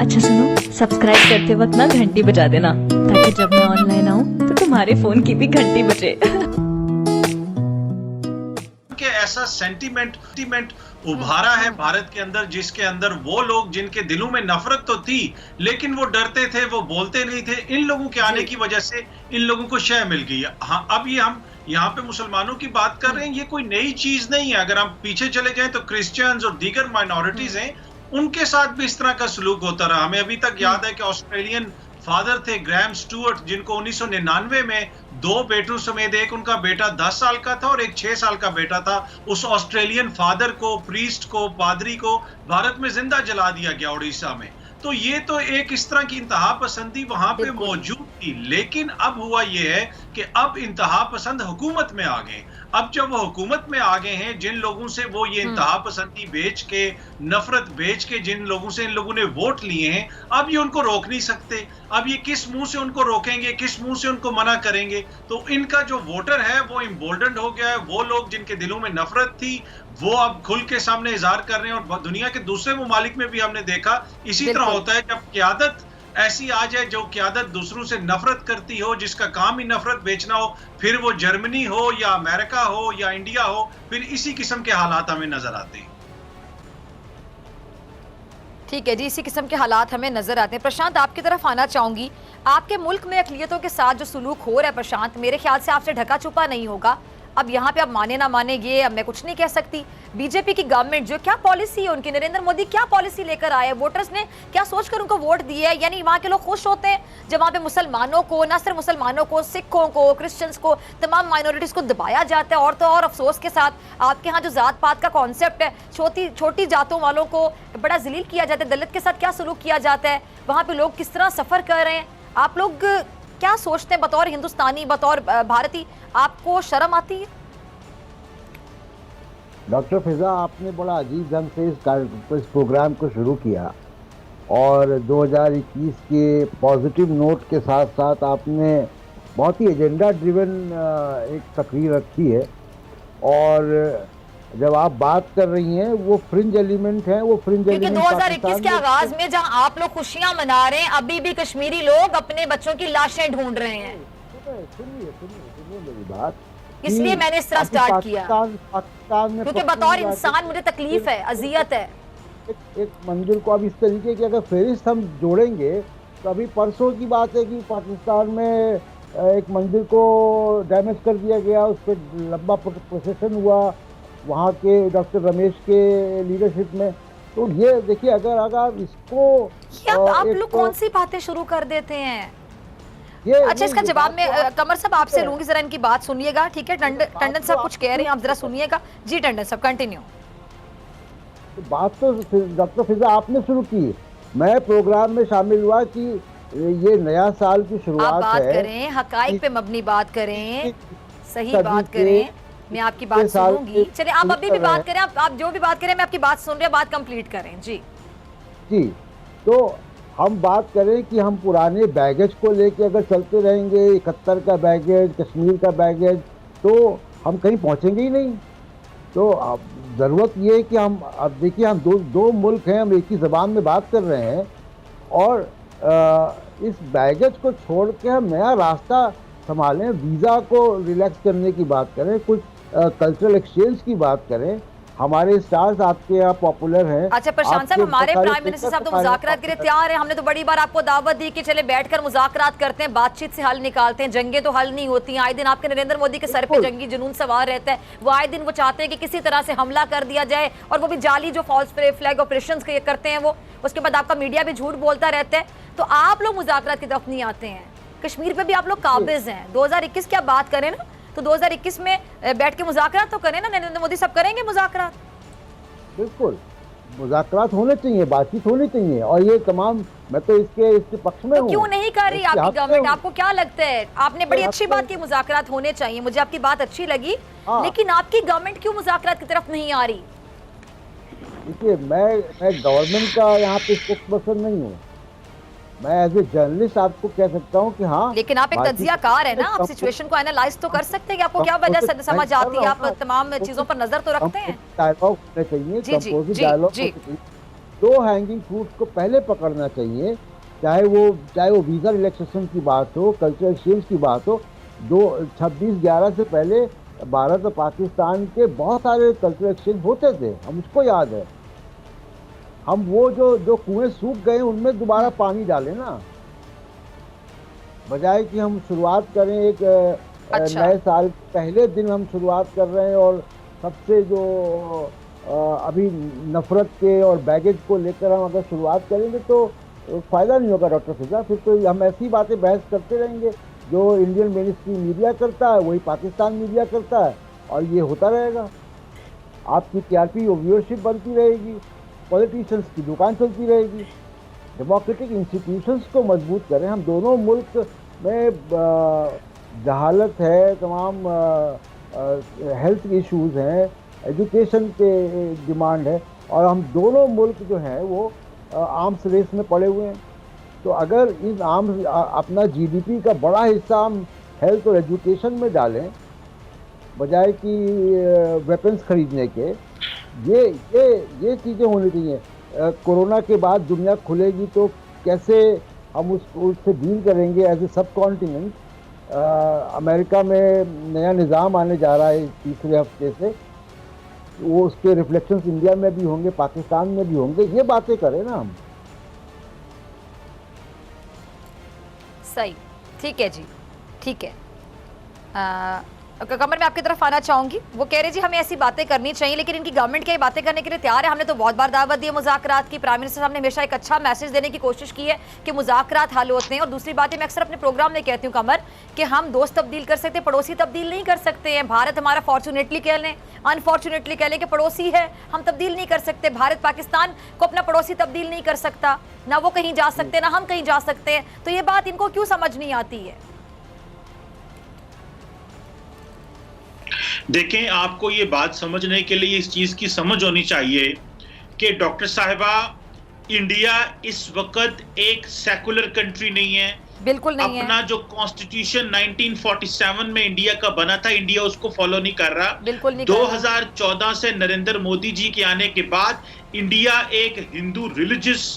अच्छा सुनो, सब्सक्राइब करते वक्त ना घंटी बजा देना, ताकि जब मैं ऑनलाइन आऊँ तो तुम्हारे फोन की भी घंटी बजे। के ऐसा सेंटीमेंट उभारा है भारत के अंदर, जिसके अंदर वो लोग जिनके दिलों में नफरत तो थी लेकिन वो डरते थे, वो बोलते नहीं थे, इन लोगों के आने की वजह से इन लोगों को शय मिल गई है। हाँ, अब ये हम यहाँ पे मुसलमानों की बात कर रहे हैं, ये कोई नई चीज नहीं है। अगर हम पीछे चले जाएं तो क्रिश्चियंस और दीगर माइनॉरिटीज हैं, उनके साथ भी इस तरह का सलूक होता रहा। हमें अभी तक याद है कि ऑस्ट्रेलियन फादर थे ग्रैम स्टुअर्ट, जिनको 1999 में 2 बेटों समेत एक उनका बेटा 10 साल का था और एक 6 साल का बेटा था। उस ऑस्ट्रेलियन फादर को, प्रीस्ट को, पादरी को भारत में जिंदा जला दिया गया उड़ीसा में। तो ये तो एक इस तरह की इंतहा पसंदी वहां पे मौजूद थी, लेकिन अब हुआ ये है कि अब इंतहा पसंद हुकूमत में आ गए। अब जब वो हुकूमत में आ गए हैं, जिन लोगों से वो ये इंतहा पसंदी बेच के, नफरत बेच के जिन लोगों से इन लोगों ने वोट लिए हैं, अब ये उनको रोक नहीं सकते। अब ये किस मुंह से उनको रोकेंगे, किस मुंह से उनको मना करेंगे? तो इनका जो वोटर है वो इम्बोल्डन्ड हो गया है। वो लोग जिनके दिलों में नफरत थी वो अब खुल के सामने इजहार कर रहे हैं। और दुनिया के दूसरे ममालिक में भी हमने देखा इसी तरह होता है। जब क़यादत ऐसी आ जाए जो क़यादत दूसरों से नफरत करती हो, जिसका काम ही नफरत बेचना हो, फिर वो जर्मनी हो या अमेरिका हो या इंडिया हो, फिर इसी किस्म के हालात हमें नजर आते हैं। ठीक है जी, इसी किस्म के हालात हमें नजर आते हैं। प्रशांत, आपकी तरफ आना चाहूंगी। आपके मुल्क में अक़लियतों के साथ जो सलूक हो रहा है प्रशांत, मेरे ख्याल से आपसे ढका छुपा नहीं होगा। अब यहाँ पे अब माने ना माने ये अब मैं कुछ नहीं कह सकती। बीजेपी की गवर्नमेंट जो क्या पॉलिसी है उनकी, नरेंद्र मोदी क्या पॉलिसी लेकर आए, वोटर्स ने क्या सोचकर उनको वोट दिए है? यानी वहाँ के लोग खुश होते हैं जब वहाँ पे मुसलमानों को, न सिर्फ मुसलमानों को, सिखों को, क्रिश्चियंस को, तमाम माइनॉरिटीज को दबाया जाता है। और तो और अफसोस के साथ आपके यहाँ जो जात पात का कॉन्सेप्ट है, छोटी जातों वालों को बड़ा जलील किया जाता है, दलित के साथ क्या सलूक किया जाता है, वहाँ पे लोग किस तरह सफर कर रहे हैं, आप लोग क्या सोचते हैं बतौर हिंदुस्तानी, बतौर भारतीय? आपको शर्म आती है? डॉक्टर फिजा, आपने बड़ा अजीब ढंग से इस प्रोग्राम को शुरू किया और 2021 के पॉजिटिव नोट के साथ साथ आपने बहुत ही एजेंडा ड्रिवन एक तकरीर रखी है। और जब आप बात कर रही हैं वो फ्रिंज एलिमेंट हैं, वो फ्रिंज एलिमेंट 2021 के आगाज में जहां आप लोग खुशियां मना रहे हैं, अभी भी कश्मीरी लोग अपने बच्चों की लाशें ढूंढ रहे हैं। सुनिए मेरी बात, इसलिए मैंने इस तरह स्टार्ट किया क्योंकि बतौर इंसान मुझे तकलीफ है, अजियत है। एक मंजिल को अब इस तरीके की अगर फहरिस्त हम जोड़ेंगे तो अभी परसों की बात है कि पाकिस्तान में एक मंदिर को डैमेज कर दिया गया, उस पर लंबा प्रोसेसन हुआ वहाँ के डॉक्टर रमेश के लीडरशिप में। तो ये देखिए, अगर इसको आप लोग कौन सी बातें शुरू कर देते हैं? अच्छा, इसका जवाब मैं कमर साहब आपसे लूंगी, जरा इनकी बात सुनिएगा, ठीक है? टंडन साहब कुछ कह रहे हैं, आप जरा सुनिएगा। जी टंडन साहब, कंटिन्यू। बात तो डॉक्टर फिजा आपने शुरू की, मैं प्रोग्राम में शामिल हुआ कि ये नया साल की शुरुआत है। आप बात करें, हकाइक पे मबनी बात करें, सही बात करें, मैं आपकी बात सुनूंगी। चलिए, आप अभी भी बात करें, आप जो भी बात करें, मैं आपकी बात सुन रही हूं, बात कंप्लीट करें। जी जी, तो हम बात करें कि हम पुराने बैगेज को लेके अगर चलते रहेंगे, 71 का बैगेज, कश्मीर का बैगेज, तो हम कहीं पहुंचेंगे ही नहीं। तो अब ज़रूरत ये है कि हम, अब देखिए, हम दो मुल्क हैं, हम एक ही ज़बान में बात कर रहे हैं और इस बैगेज को छोड़ के हम नया रास्ता संभालें, वीज़ा को रिलैक्स करने की बात करें, कुछ कल्चरल एक्सचेंज की बात करें। हमारे स्टार्स आपके यहाँ पॉपुलर हैं। अच्छा प्रशांत साहब, हमारे प्राइम मिनिस्टर साहब तो मुज़ाकरात के लिए तैयार हैं। हमने तो बड़ी बार आपको दावत दी कि चले बैठकर मुज़ाकरात करते हैं, बातचीत से हल निकालते हैं। जंगें तो हल नहीं होती हैं, आए दिन आपके नरेंद्र मोदी के सर पे जंगी जुनून सवार रहता है। वो आए दिन वो चाहते हैं कि किसी तरह से हमला कर दिया जाए, और वो भी जाली जो फॉल्स फ्लैग ऑपरेशन करते हैं वो, उसके बाद आपका मीडिया भी झूठ बोलता रहता है। तो आप लोग मुज़ाकरात की तरफ नहीं आते हैं, कश्मीर पे भी आप लोग काबिज हैं। 2021 की आप बात करें ना, तो 2021 में बैठ के मुज़ाकरात तो करें ना, नरेंद्र मोदी सब करेंगे मुज़ाकरात। बिल्कुल, मुज़ाकरात होने चाहिए, बातचीत होनी चाहिए, और ये तमाम, मैं तो इसके पक्ष में हूं। तो क्यों नहीं कर रही आपकी गवर्नमेंट? आपको क्या लगता है? आपने बड़ी अच्छी बात की, मुज़ाकरात होने चाहिए, मुझे आपकी बात अच्छी लगी, लेकिन आपकी गवर्नमेंट क्यों मुज़ाकरात की तरफ नहीं आ रही? देखिए, मैं गवर्नमेंट का यहाँ पे स्पोक्सपर्सन नहीं हूँ, मैं एज ए जर्नलिस्ट आपको कह सकता हूँ कि हाँ। लेकिन आप एक तज्जियाकार है ना, आप सिचुएशन को एनालाइज तो कर सकते हैं कि आपको क्या वजह से समझ आती है, आप तमाम चीजों पर नजर तो रखते हैं। डायलॉग होना चाहिए, कंपोजिट डायलॉग। तो हैंगिंग फ्रूट्स को पहले पकड़ना चाहिए, चाहे वो वीज़ा रिलैक्सेशन की बात हो, कल्चर एक्सचेंज की बात हो। 26/11 से पहले भारत और पाकिस्तान के बहुत सारे कल्चर एक्सचेंज होते थे, हम उसको याद है। हम वो जो कुएं सूख गए उनमें दोबारा पानी डालें ना, बजाय कि हम शुरुआत करें एक अच्छा। नए साल पहले दिन हम शुरुआत कर रहे हैं और सबसे जो अभी नफरत के और बैगेज को लेकर हम अगर शुरुआत करेंगे तो फायदा नहीं होगा डॉक्टर फिजा। फिर तो हम ऐसी बातें बहस करते रहेंगे, जो इंडियन मिनिस्ट्री मीडिया करता है वही पाकिस्तान मीडिया करता है, और ये होता रहेगा। आपकी टीआरपी और व्यूअरशिप बनती रहेगी, पॉलिटिशियंस की दुकान चलती रहेगी। डेमोक्रेटिक इंस्टीट्यूशंस को मजबूत करें। हम दोनों मुल्क में जहालत है, तमाम हेल्थ इश्यूज हैं, एजुकेशन के डिमांड है, और हम दोनों मुल्क जो हैं वो आर्म्स रेस में पड़े हुए हैं। तो अगर इस अपना जीडीपी का बड़ा हिस्सा हम हेल्थ और एजुकेशन में डालें बजाय कि वेपन्स खरीदने के, ये चीज़ें होनी चाहिए। कोरोना के बाद दुनिया खुलेगी तो कैसे हम उससे डील करेंगे एज ए सब कॉन्टिनेंट। अमेरिका में नया निज़ाम आने जा रहा है तीसरे हफ्ते से, वो उसके रिफ्लेक्शंस इंडिया में भी होंगे, पाकिस्तान में भी होंगे। ये बातें करें ना हम। सही, ठीक है जी, ठीक है। कमर मैं आपकी तरफ आना चाहूंगी। वो कह रहे जी हमें ऐसी बातें करनी चाहिए, लेकिन इनकी गवर्नमेंट क्या बातें करने के लिए तैयार है? हमने तो बहुत बार दावत दी है मुज़ाकरात की। प्राइम मिनिस्टर साहब ने हमेशा एक अच्छा मैसेज देने की कोशिश की है कि मुज़ाकरात हल होते हैं। और दूसरी बात है, मैं अक्सर अपने प्रोग्राम में कहती हूँ कमर, कि हम दोस्त तब्दील कर सकते, पड़ोसी तब्दील नहीं कर सकते हैं। भारत हमारा फॉर्चुनेटली कह लें, अनफॉर्चुनेटली कह लें कि पड़ोसी है, हम तब्दील नहीं कर सकते। भारत पाकिस्तान को अपना पड़ोसी तब्दील नहीं कर सकता, ना वो कहीं जा सकते ना हम कहीं जा सकते हैं। तो ये बात इनको क्यों समझ नहीं आती है? देखें, आपको ये बात समझने के लिए इस चीज की समझ होनी चाहिए कि डॉक्टर साहिबा, इंडिया इस वक्त एक सेकुलर कंट्री नहीं है। बिल्कुल नहीं अपना है। जो कॉन्स्टिट्यूशन 1947 में इंडिया का बना था, इंडिया उसको फॉलो नहीं कर रहा। बिल्कुल नहीं कर रहा। 2014 से नरेंद्र मोदी जी के आने के बाद इंडिया एक हिंदू रिलीजियस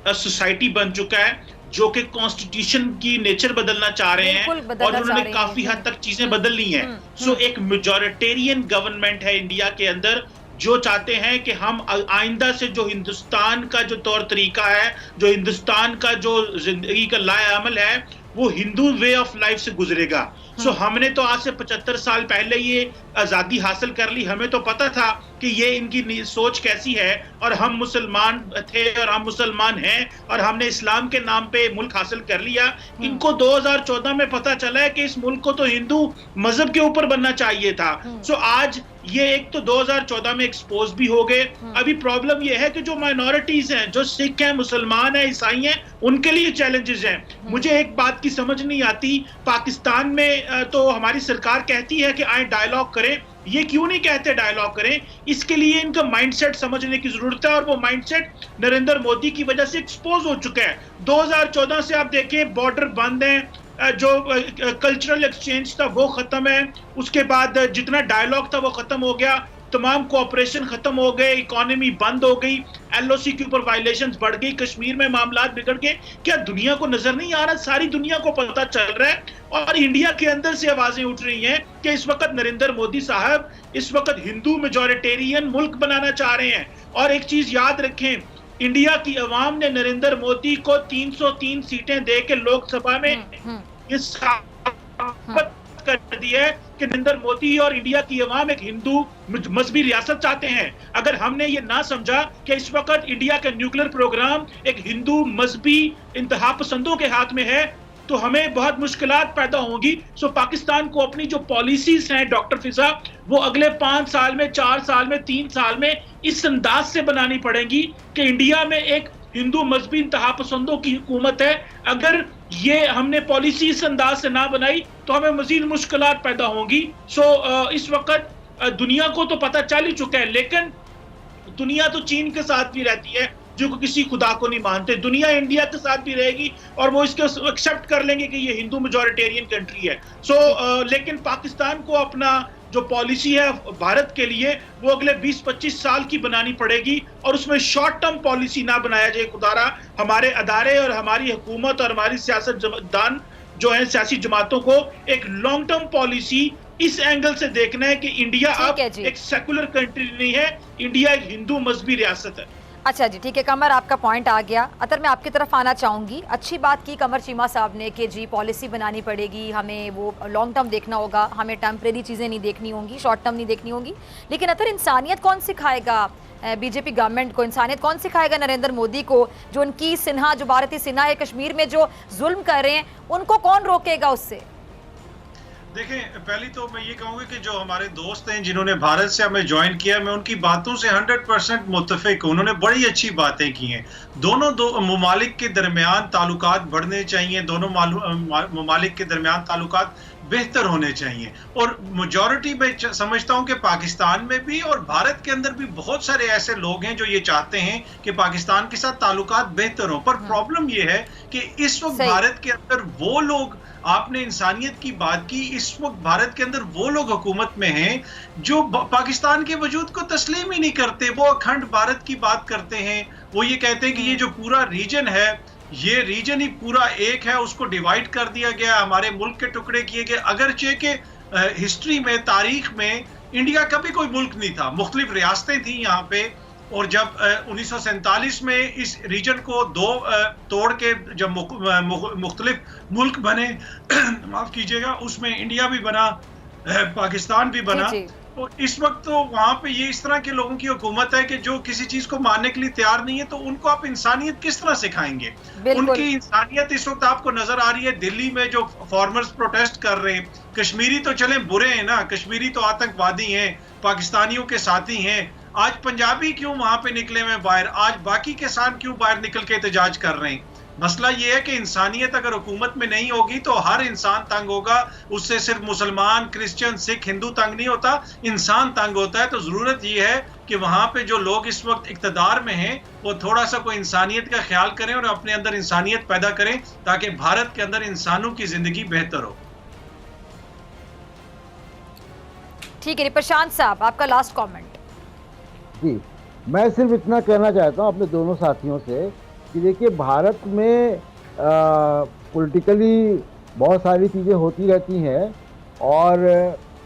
सोसाइटी बन चुका है, जो कि कॉन्स्टिट्यूशन की नेचर बदलना चाह रहे हैं, और उन्होंने काफी हद तक चीजें बदल ली हैं। सो एक मेजॉरिटेरियन गवर्नमेंट है इंडिया के अंदर, जो चाहते हैं कि हम आइंदा से जो हिंदुस्तान का जो तौर तरीका है, जो हिंदुस्तान का जो जिंदगी का लाएअमल है, वो हिंदू वे ऑफ लाइफ से गुजरेगा। सो हमने तो आज से 75 साल पहले ये आजादी हासिल कर ली। हमें तो पता था कि ये इनकी सोच कैसी है, और हम मुसलमान थे और हम मुसलमान हैं, और हमने इस्लाम के नाम पे मुल्क हासिल कर लिया। इनको 2014 में पता चला है कि इस मुल्क को तो हिंदू मजहब के ऊपर बनना चाहिए था। सो आज ये एक तो 2014 में एक्सपोज भी हो गए। अभी प्रॉब्लम ये है कि जो माइनॉरिटीज हैं, जो सिख हैं, मुसलमान हैं, ईसाई हैं, उनके लिए चैलेंजेस हैं। मुझे एक बात की समझ नहीं आती, पाकिस्तान में तो हमारी सरकार कहती है कि आए डायलॉग करें, ये क्यों नहीं कहते डायलॉग करें? इसके लिए इनका माइंडसेट समझने की जरूरत है, और वो माइंडसेट नरेंद्र मोदी की वजह से एक्सपोज हो चुका है। 2014 से आप देखें, बॉर्डर बंद हैं, जो कल्चरल एक्सचेंज था वो खत्म है, उसके बाद जितना डायलॉग था वो खत्म हो गया, तमाम कोऑपरेशन खत्म हो गए, इकोनॉमी बंद हो गई, एलओसी के ऊपर वायलेशंस बढ़ गई, कश्मीर में मामला बिगड़ गए। क्या दुनिया को नजर नहीं आ रहा? सारी दुनिया को पता चल रहा है, और इंडिया के अंदर से आवाजें उठ रही हैं कि इस वक्त नरेंद्र मोदी साहब इस वक्त हिंदू मेजॉरिटेरियन मुल्क बनाना चाह रहे हैं। और एक चीज याद रखें, इंडिया की अवाम ने नरेंद्र मोदी को 303 सीटें दे के लोकसभा में ये साबित कर दिया है कि नरेंद्र मोदी और इंडिया की अवाम एक हिंदू मजहबी रियासत चाहते हैं। अगर हमने ये ना समझा कि इस वक्त इंडिया का न्यूक्लियर प्रोग्राम एक हिंदू मजहबी इंतहा पसंदों के हाथ में है, तो हमें बहुत मुश्किलात पैदा होंगी। सो पाकिस्तान को अपनी जो पॉलिसीज हैं डॉक्टर फिजा, वो अगले 5 साल में, 4 साल में, 3 साल में इस अंदाज से बनानी पड़ेगी कि इंडिया में एक हिंदू मजहबी इंतहा पसंदों की हुकूमत है। अगर ये हमने पॉलिसी इस अंदाज से ना बनाई तो हमें मजीद मुश्किलात पैदा होंगी। सो इस वक्त दुनिया को तो पता चल ही चुका है, लेकिन दुनिया तो चीन के साथ भी रहती है, जो किसी खुदा को नहीं मानते। दुनिया इंडिया के साथ भी रहेगी, और वो इसको एक्सेप्ट कर लेंगे कि ये हिंदू मेजॉरिटेरियन कंट्री है। सो लेकिन पाकिस्तान को अपना जो पॉलिसी है भारत के लिए वो अगले 20-25 साल की बनानी पड़ेगी और उसमें शॉर्ट टर्म पॉलिसी ना बनाया जाए। खुदारा हमारे अदारे और हमारी हुकूमत और हमारी सियासतदान जो है सियासी जमातों को एक लॉन्ग टर्म पॉलिसी इस एंगल से देखना है कि इंडिया अब एक सेकुलर कंट्री नहीं है, इंडिया एक हिंदू मजहबी रियासत है। अच्छा जी, ठीक है कमर, आपका पॉइंट आ गया। अतर मैं आपकी तरफ आना चाहूंगी। अच्छी बात की कमर चीमा साहब ने कि जी पॉलिसी बनानी पड़ेगी, हमें वो लॉन्ग टर्म देखना होगा, हमें टेम्परेरी चीज़ें नहीं देखनी होंगी, शॉर्ट टर्म नहीं देखनी होंगी। लेकिन अतर इंसानियत कौन सिखाएगा बीजेपी गवर्नमेंट को, इंसानियत कौन सिखाएगा नरेंद्र मोदी को? जो उनकी सिन्हा, जो भारतीय सिन्हा है कश्मीर में जो जुल्म कर रहे हैं, उनको कौन रोकेगा उससे? देखें, पहली तो मैं ये कहूँगा कि जो हमारे दोस्त हैं जिन्होंने भारत से हमें ज्वाइन किया, मैं उनकी बातों से 100% मुत्तफिक हूँ। उन्होंने बड़ी अच्छी बातें की हैं। दोनों ममालिक के दरमियान ताल्लुकात बढ़ने चाहिए, दोनों ममालिक के दरमियान ताल्लुकात बेहतर होने चाहिए। और मेजॉरिटी में समझता हूँ कि पाकिस्तान में भी और भारत के अंदर भी बहुत सारे ऐसे लोग हैं जो ये चाहते हैं कि पाकिस्तान के साथ ताल्लुकात बेहतर हो। पर प्रॉब्लम ये है कि इस वक्त भारत के अंदर वो लोग, आपने इंसानियत की बात की, इस वक्त भारत के अंदर वो लोग हुकूमत में हैं जो पाकिस्तान के वजूद को तस्लीम ही नहीं करते। वो अखंड भारत की बात करते हैं। वो ये कहते हैं कि ये जो पूरा रीजन है, ये रीजन ही पूरा एक है, उसको डिवाइड कर दिया गया, हमारे मुल्क के टुकड़े किए गए। अगरचे के हिस्ट्री में, तारीख में इंडिया का भी कोई मुल्क नहीं था, मुख्तलिफ रियासतें थी यहाँ पे। और जब 1947 में इस रीजन को दो तोड़ के जब मुख्तलिफ मुल्क बने माफ कीजिएगा, उसमें इंडिया भी बना, पाकिस्तान भी बना। तो इस वक्त तो वहां पे ये इस तरह के लोगों की हुकूमत है कि जो किसी चीज को मानने के लिए तैयार नहीं है, तो उनको आप इंसानियत किस तरह सिखाएंगे? उनकी इंसानियत इस वक्त आपको नजर आ रही है दिल्ली में जो फार्मर्स प्रोटेस्ट कर रहे हैं। कश्मीरी तो चले बुरे हैं ना, कश्मीरी तो आतंकवादी हैं, पाकिस्तानियों के साथी हैं। आज पंजाबी क्यों वहां पे निकले हुए बाहर? आज बाकी किसान क्यों बाहर निकल के एहतजाज कर रहे हैं? मसला ये है कि इंसानियत अगर हुकूमत में नहीं होगी तो हर इंसान तंग होगा। उससे सिर्फ मुसलमान, क्रिश्चियन, सिख, हिंदू तंग नहीं होता, इंसान तंग होता है। तो जरूरत ये है कि वहां पे जो लोग इस वक्त इक्तदार में हैं वो थोड़ा सा कोई इंसानियत का ख्याल करें और अपने अंदर इंसानियत पैदा करें ताकि भारत के अंदर इंसानों की जिंदगी बेहतर हो। ठीक है प्रशांत साहब, आपका लास्ट कमेंट। जी, मैं सिर्फ इतना कहना चाहता हूँ अपने दोनों साथियों से कि देखिए, भारत में पॉलिटिकली बहुत सारी चीज़ें होती रहती हैं और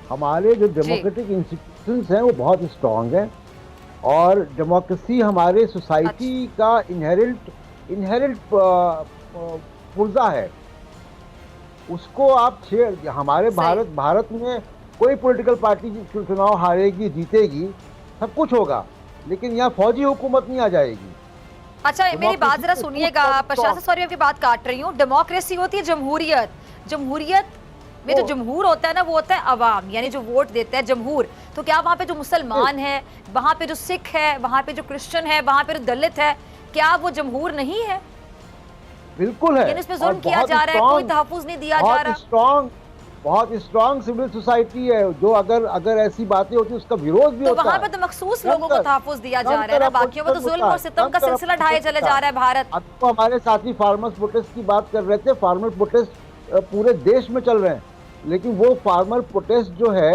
हमारे जो डेमोक्रेटिक इंस्टीट्यूशंस हैं वो बहुत स्ट्रांग हैं और डेमोक्रेसी हमारे सोसाइटी का इनहेरेंट पुर्जा है। उसको आप हमारे भारत में कोई पॉलिटिकल पार्टी चुनाव हारेगी, जीतेगी, सब कुछ होगा, लेकिन यहाँ फौजी हुकूमत नहीं आ जाएगी। अच्छा, मेरी बात जरा सुनिएगा प्रशांत, सॉरी आपकी बात काट रही हूँ। डेमोक्रेसी होती है जमहूरियत, जमहूरियत में जो जमहूर होता है ना, वो होता है अवाम, यानी जो वोट देता है जमहूर। तो क्या वहाँ पे जो मुसलमान है, वहाँ पे जो सिख है, वहाँ पे जो क्रिश्चियन है, वहाँ पे जो दलित है, क्या वो जमहूर नहीं है? बिल्कुल है। यानी इसमें जुल्म किया जा रहा है, कोई तहफ्फुज़ नहीं दिया जा रहा। बहुत स्ट्रांग सिविल सोसाइटी है जो अगर ऐसी बातें होती है उसका विरोध भी होता है। तो वहाँ पे तो मखसूस लोगों को तहफ्फुज़ दिया जा रहा है ना, बाकियों में तो जुल्म और सितम का सिलसिला ढाए चले जा रहा है भारत। अब तो हमारे साथी फार्मर्स प्रोटेस्ट की बात कर रहे थे। फार्मर प्रोटेस्ट पूरे देश में चल रहे हैं, लेकिन वो फार्मर प्रोटेस्ट जो है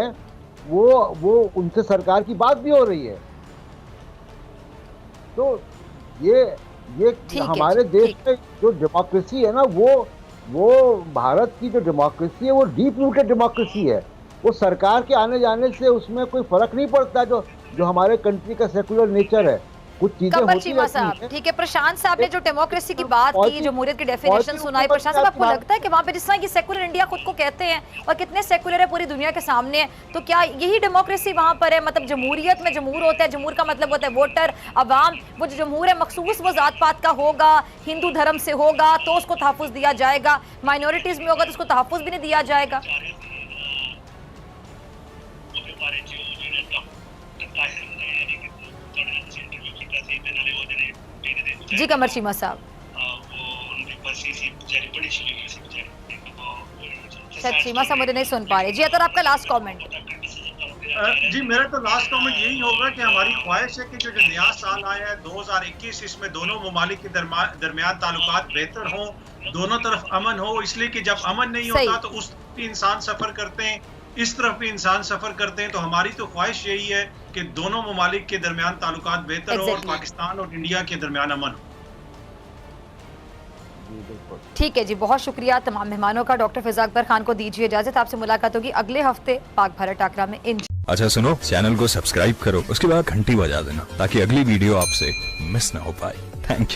वो उनसे सरकार की बात भी हो रही है। तो ये हमारे देश में जो डेमोक्रेसी है ना, वो भारत की जो डेमोक्रेसी है वो डीप रूटेड डेमोक्रेसी है। वो सरकार के आने जाने से उसमें कोई फर्क नहीं पड़ता जो हमारे कंट्री का सेकुलर नेचर है। कुछ चीजें होती हैं। ठीक है, प्रशांत साहब ने जो डेमोक्रेसी की बात की, जमहूरियत की डेफिनेशन सुनाई, प्रशांत साहब आपको लगता है कि वहाँ पे जिस तरह की सेकुलर इंडिया खुद को कहते हैं और कितने सेकुलर है पूरी दुनिया के सामने, तो क्या यही डेमोक्रेसी वहाँ पर है? मतलब जमहूरियत में जमहूर होता है, जमहूर का मतलब होता है वोटर, अवाम। वो जो जमहूर है मखसूस वो जात पात का होगा, हिंदू धर्म से होगा तो उसको तहफ्फुज़ दिया जाएगा, माइनॉरिटीज में होगा तो उसको तहफ्फुज़ भी नहीं दिया जाएगा। जी कमर चीमा साहब, शायद चीमा साहब मुझे नहीं सुन पा रहे। जी अतर आपका लास्ट कमेंट। जी मेरा तो लास्ट कमेंट यही होगा कि हमारी ख्वाहिश है कि जो नया साल आया है 2021, इसमें दोनों ममालिक के दरमियान ताल्लुकात बेहतर हों, दोनों तरफ अमन हो। इसलिए कि जब अमन नहीं होता तो उस इंसान सफर करते हैं, इस तरफ भी इंसान सफर करते हैं, तो हमारी तो ख्वाहिश यही है कि दोनों ममालिक के दरमियान ताल्लुकात बेहतर हो और पाकिस्तान और इंडिया के दरमियान अमन हो। ठीक है जी, बहुत शुक्रिया तमाम मेहमानों का। डॉक्टर फिजा अकबर खान को दीजिए इजाजत, आपसे मुलाकात होगी अगले हफ्ते पाक भारत टाकरा में। अच्छा सुनो, चैनल को सब्सक्राइब करो, उसके बाद घंटी बजा देना ताकि अगली वीडियो आपसे मिस ना हो पाए। Thank you.